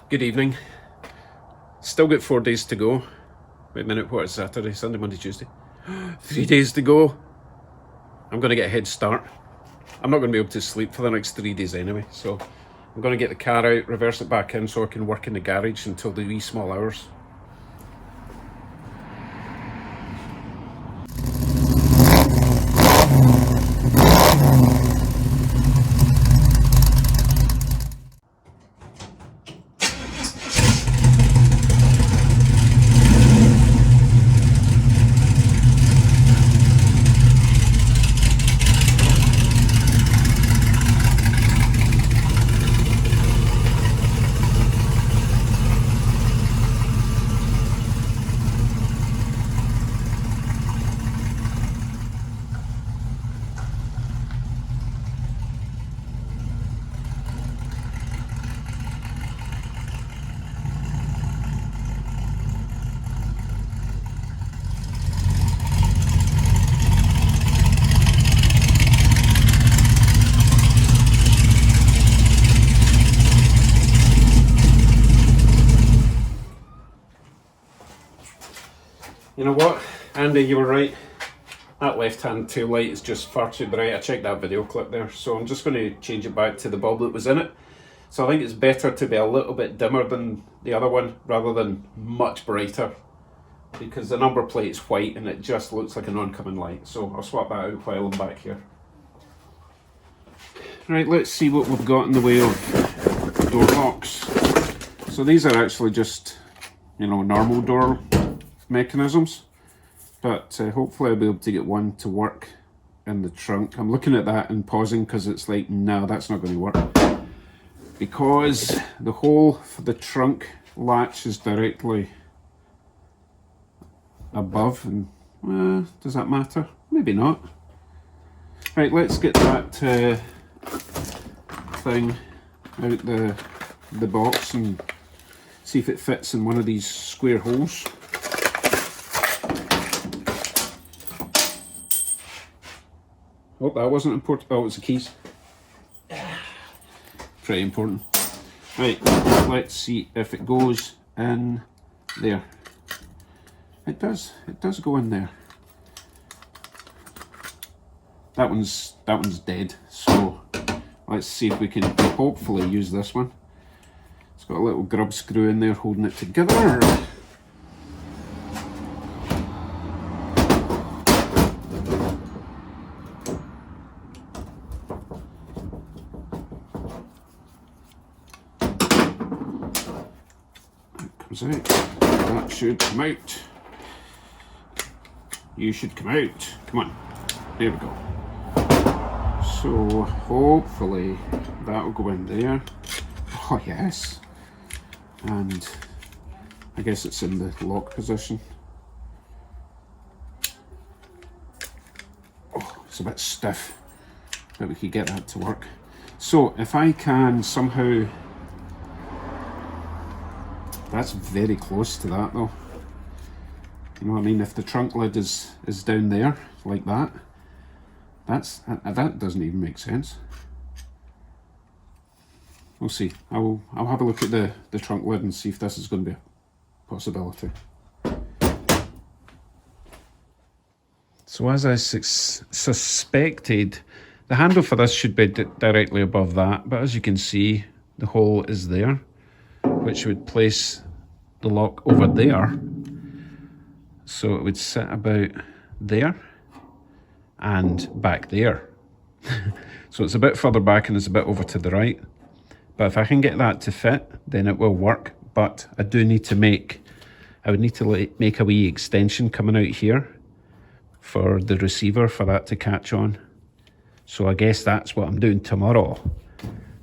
Good evening. Still got 4 days to go. Wait a minute, what is Saturday, Sunday, Monday, Tuesday? 3 days to go. I'm going to get a head start. I'm not going to be able to sleep for the next 3 days anyway, so I'm going to get the car out, reverse it back in so I can work in the garage until the wee small hours. You know what, Andy, you were right. That left-hand tail light is just far too bright. I checked that video clip there, so I'm just going to change it back to the bulb that was in it. So I think it's better to be a little bit dimmer than the other one rather than much brighter, because the number plate is white and it just looks like an oncoming light. So I'll swap that out while I'm back here. Right, let's see what we've got in the way of door locks. So these are actually just, normal door mechanisms, but hopefully I'll be able to get one to work in the trunk. I'm looking at that and pausing because it's like, no, that's not going to work, because the hole for the trunk latch is directly above, and does that matter? Maybe not. Right, let's get that thing out the box and see if it fits in one of these square holes. Oh, that wasn't important. Oh, it's the keys. Pretty important. Right, let's see if it goes in there. It does go in there. That one's dead, so let's see if we can hopefully use this one. It's got a little grub screw in there holding it together. Out. That should come out. You should come out. Come on. There we go. So hopefully that'll go in there. Oh yes. And I guess it's in the lock position. Oh, it's a bit stiff, but we could get that to work. So if I can somehow, that's very close to that though. You know what I mean? If the trunk lid is down there like that, that doesn't even make sense. We'll see. I'll have a look at the trunk lid and see if this is going to be a possibility. So as I suspected, the handle for this should be directly above that, but as you can see, the hole is there, which would place the lock over there. So it would sit about there and back there. So it's a bit further back and it's a bit over to the right. But if I can get that to fit, then it will work. But I do need to make a wee extension coming out here for the receiver for that to catch on. So I guess that's what I'm doing tomorrow,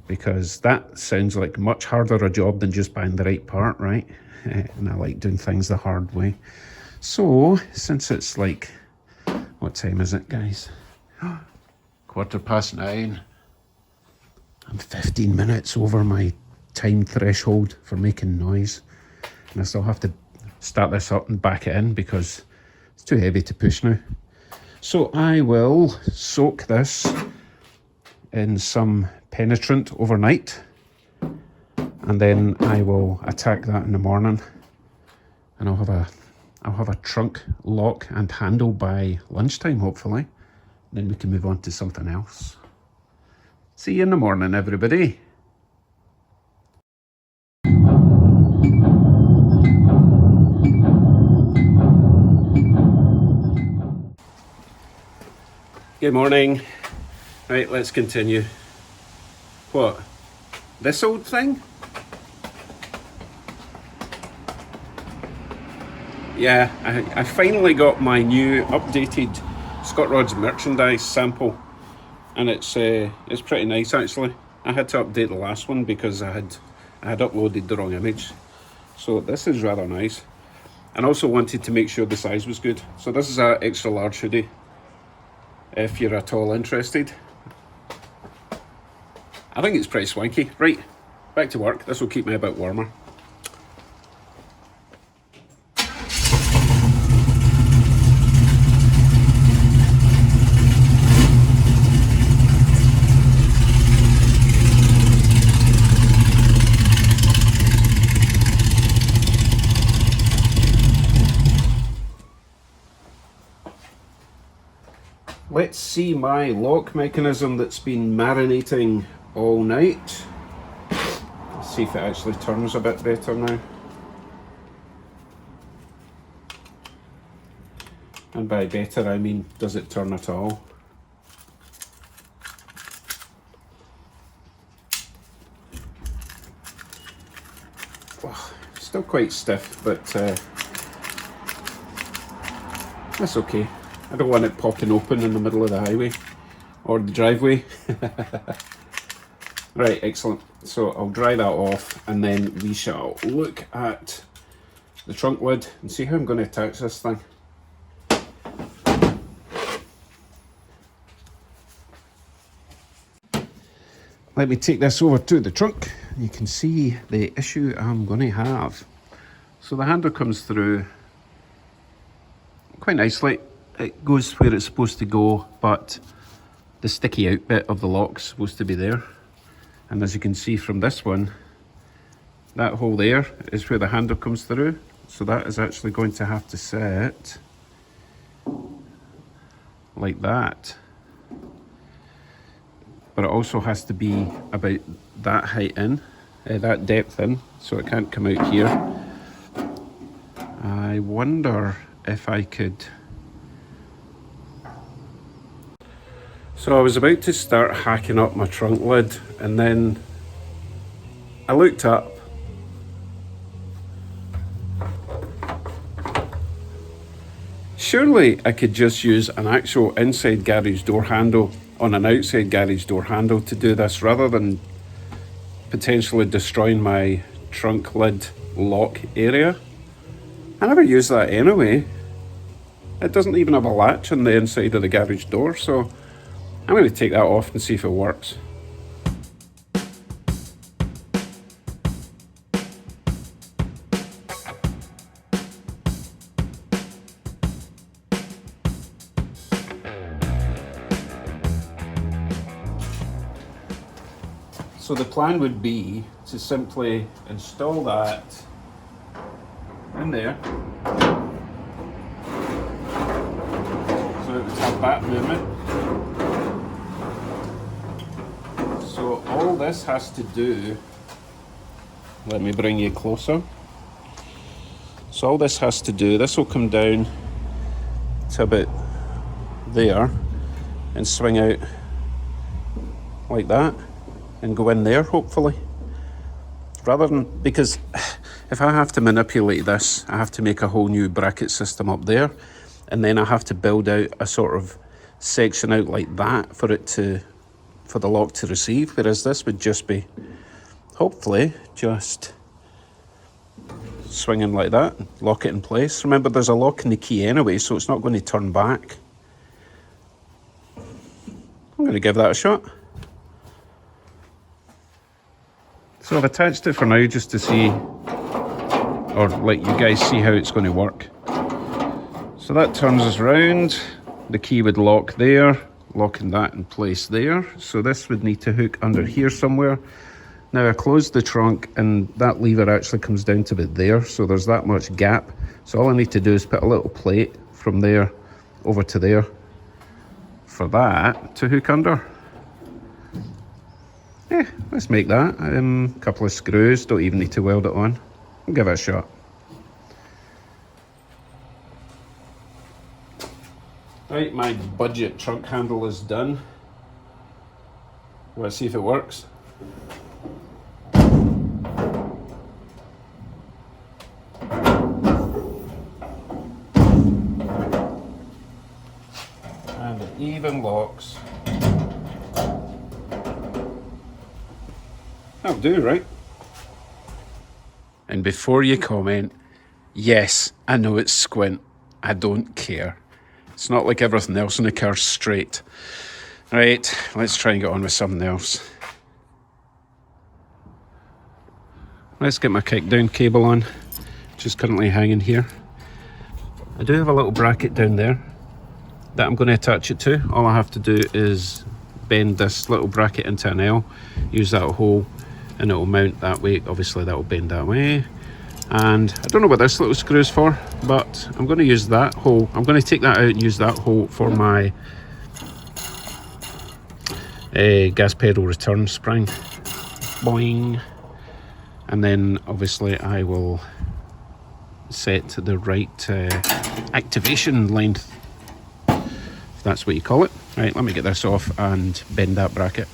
because that sounds like much harder a job than just buying the right part, right? And I like doing things the hard way. So since it's like, what time is it, guys? 9:15. I'm 15 minutes over my time threshold for making noise, and I still have to start this up and back it in because it's too heavy to push now. So I will soak this in some penetrant overnight, and then I will attack that in the morning, and I'll have a trunk lock and handle by lunchtime, hopefully. Then we can move on to something else. See you in the morning, everybody. Good morning. Right, let's continue. What? This old thing? Yeah, I finally got my new updated Scott Rods merchandise sample, and it's pretty nice actually. I had to update the last one because I had uploaded the wrong image. So this is rather nice. And also wanted to make sure the size was good. So this is an extra large hoodie, if you're at all interested. I think it's pretty swanky. Right, back to work. This will keep me a bit warmer. Let's see my lock mechanism that's been marinating all night. Let's see if it actually turns a bit better now. And by better I mean, does it turn at all? Well, still quite stiff, but that's okay. I don't want it popping open in the middle of the highway or the driveway. Right, excellent. So I'll dry that off, and then we shall look at the trunk lid and see how I'm going to attach this thing. Let me take this over to the trunk. You can see the issue I'm going to have. So the handle comes through quite nicely. It goes where it's supposed to go, but the sticky out bit of the lock's supposed to be there. And as you can see from this one, that hole there is where the handle comes through. So that is actually going to have to set like that. But it also has to be about that height in, that depth in, so it can't come out here. I wonder if I could... So I was about to start hacking up my trunk lid, and then I looked up. Surely I could just use an actual inside garage door handle on an outside garage door handle to do this, rather than potentially destroying my trunk lid lock area. I never use that anyway. It doesn't even have a latch on the inside of the garage door, so I'm going to take that off and see if it works. So the plan would be to simply install that in there. So it would have that movement. So all this has to do, let me bring you closer. So all this has to do, this will come down to about there and swing out like that and go in there, hopefully. Rather than, because if I have to manipulate this, I have to make a whole new bracket system up there, and then I have to build out a sort of section out like that for it to, for the lock to receive, whereas this would just be, hopefully, just swinging like that, lock it in place. Remember, there's a lock in the key anyway, so it's not going to turn back. I'm going to give that a shot. So I've attached it for now just to see, or let you guys see how it's going to work. So that turns us round, the key would lock there, locking that in place there. So this would need to hook under here somewhere. Now I closed the trunk and that lever actually comes down to about there, so there's that much gap. So all I need to do is put a little plate from there over to there for that to hook under. Yeah, let's make that. A couple of screws, don't even need to weld it on. I'll give it a shot. Right, my budget trunk handle is done. Let's see if it works. And it even locks. That'll do, right? And before you comment, yes, I know it's squint. I don't care. It's not like everything else in the car's straight. Right, let's try and get on with something else. Let's get my kickdown cable on, which is currently hanging here. I do have a little bracket down there that I'm going to attach it to. All I have to do is bend this little bracket into an L, use that hole, and it will mount that way. Obviously that will bend that way. And I don't know what this little screw is for, but I'm going to use that hole. I'm going to take that out and use that hole for my gas pedal return spring. Boing. And then obviously I will set the right activation length, if that's what you call it. Right, let me get this off and bend that bracket.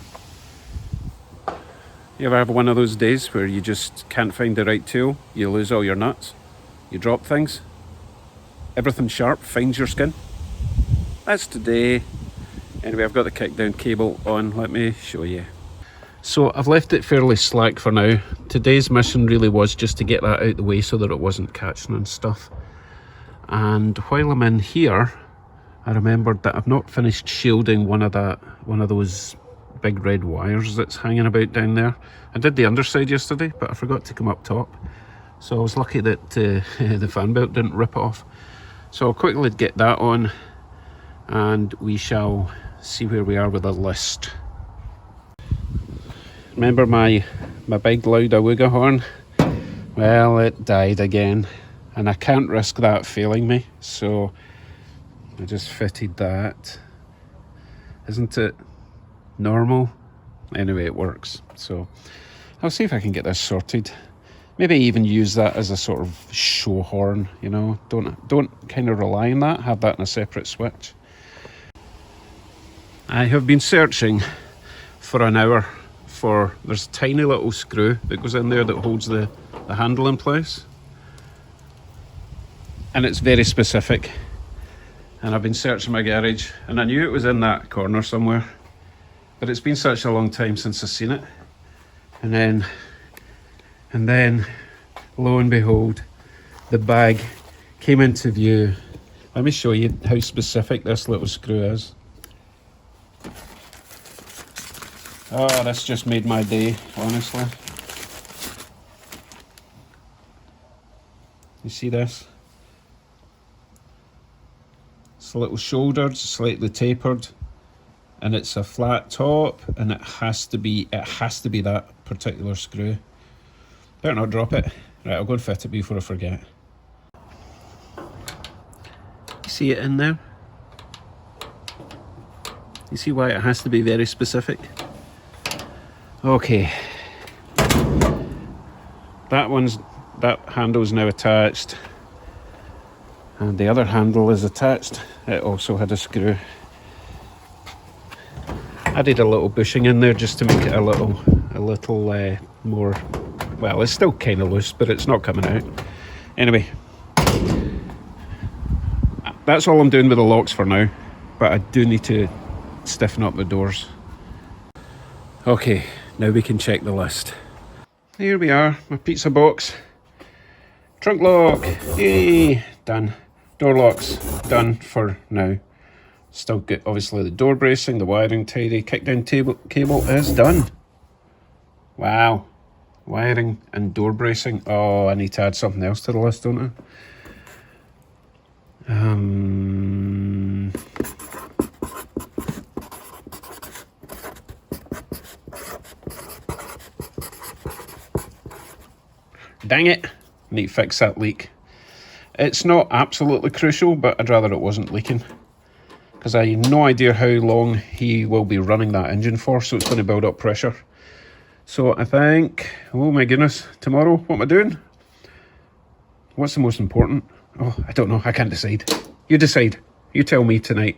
You ever have one of those days where you just can't find the right tool? You lose all your nuts, you drop things, everything sharp finds your skin? That's today. Anyway, I've got the kickdown cable on, let me show you. So I've left it fairly slack for now. Today's mission really was just to get that out the way so that it wasn't catching and stuff. And while I'm in here, I remembered that I've not finished shielding one of those big red wires that's hanging about down there. I did the underside yesterday, but I forgot to come up top. So I was lucky that the fan belt didn't rip off. So I'll quickly get that on and we shall see where we are with the list. Remember my big loud awooga horn? Well, it died again, and I can't risk that failing me, so I just fitted that. Isn't it normal? Anyway, it works, so I'll see if I can get this sorted. Maybe even use that as a sort of show horn, you know. Don't kind of rely on that, have that in a separate switch. I have been searching for an hour for, there's a tiny little screw that goes in there that holds the handle in place, and it's very specific, and I've been searching my garage and I knew it was in that corner somewhere, but it's been such a long time since I've seen it, and then lo and behold, the bag came into view. Let me show you how specific this little screw is. Oh, this just made my day, honestly. You see this? It's a little shouldered, slightly tapered, and it's a flat top, and it has to be that particular screw. Better not drop it. Right, I'll go and fit it before I forget. You see it in there? You see why it has to be very specific? Okay, that handle's now attached, and the other handle is attached. It also had a screw. Added a little bushing in there just to make it a little more, well, it's still kind of loose, but it's not coming out. Anyway, that's all I'm doing with the locks for now, but I do need to stiffen up the doors. Okay, now we can check the list. Here we are, my pizza box. Trunk lock, yay, done. Door locks, done for now. Still get, obviously, the door bracing, the wiring tidy, kickdown cable is done. Wow, wiring and door bracing. Oh, I need to add something else to the list, don't I? Dang it, I need to fix that leak. It's not absolutely crucial, but I'd rather it wasn't leaking, because I have no idea how long he will be running that engine for, so it's going to build up pressure. So I think, oh my goodness, tomorrow, what am I doing? What's the most important? Oh, I don't know, I can't decide. You decide, you tell me tonight.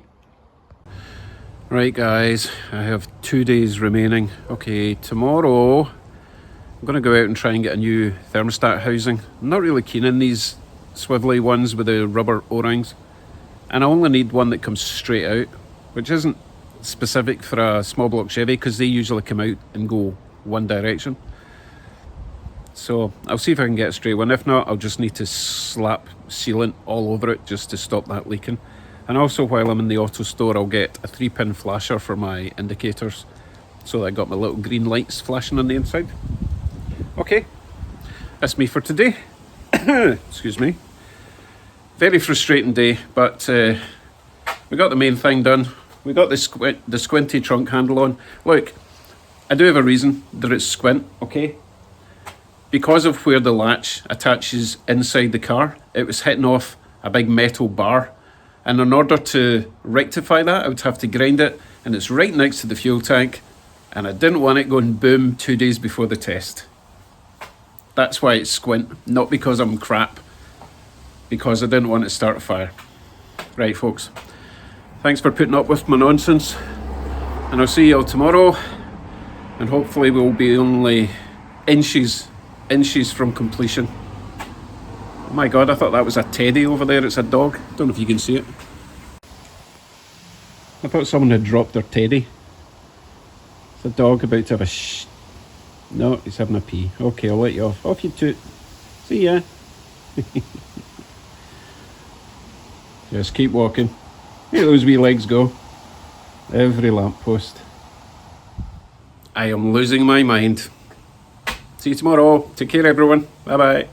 Right guys, I have 2 days remaining. Okay, tomorrow I'm going to go out and try and get a new thermostat housing. I'm not really keen on these swivelly ones with the rubber O-rings. And I only need one that comes straight out, which isn't specific for a small block Chevy, because they usually come out and go one direction. So I'll see if I can get a straight one. If not, I'll just need to slap sealant all over it just to stop that leaking. And also, while I'm in the auto store, I'll get a 3-pin flasher for my indicators, so that I got my little green lights flashing on the inside. Okay, that's me for today. Excuse me. Very frustrating day, but we got the main thing done. We got the squinty trunk handle on. Look, I do have a reason that it's squint, okay? Because of where the latch attaches inside the car, it was hitting off a big metal bar. And in order to rectify that, I would have to grind it, and it's right next to the fuel tank, and I didn't want it going boom 2 days before the test. That's why it's squint, not because I'm crap, because I didn't want to start a fire. Right folks, thanks for putting up with my nonsense, and I'll see you all tomorrow, and hopefully we'll be only inches from completion. Oh my god, I thought that was a teddy over there. It's a dog. Don't know if you can see it. I thought someone had dropped their teddy. It's a dog about to have a no, he's having a pee. Okay, I'll let you off. Off you toot. See ya. Just keep walking. Here those wee legs go. Every lamppost. I am losing my mind. See you tomorrow. Take care everyone. Bye bye.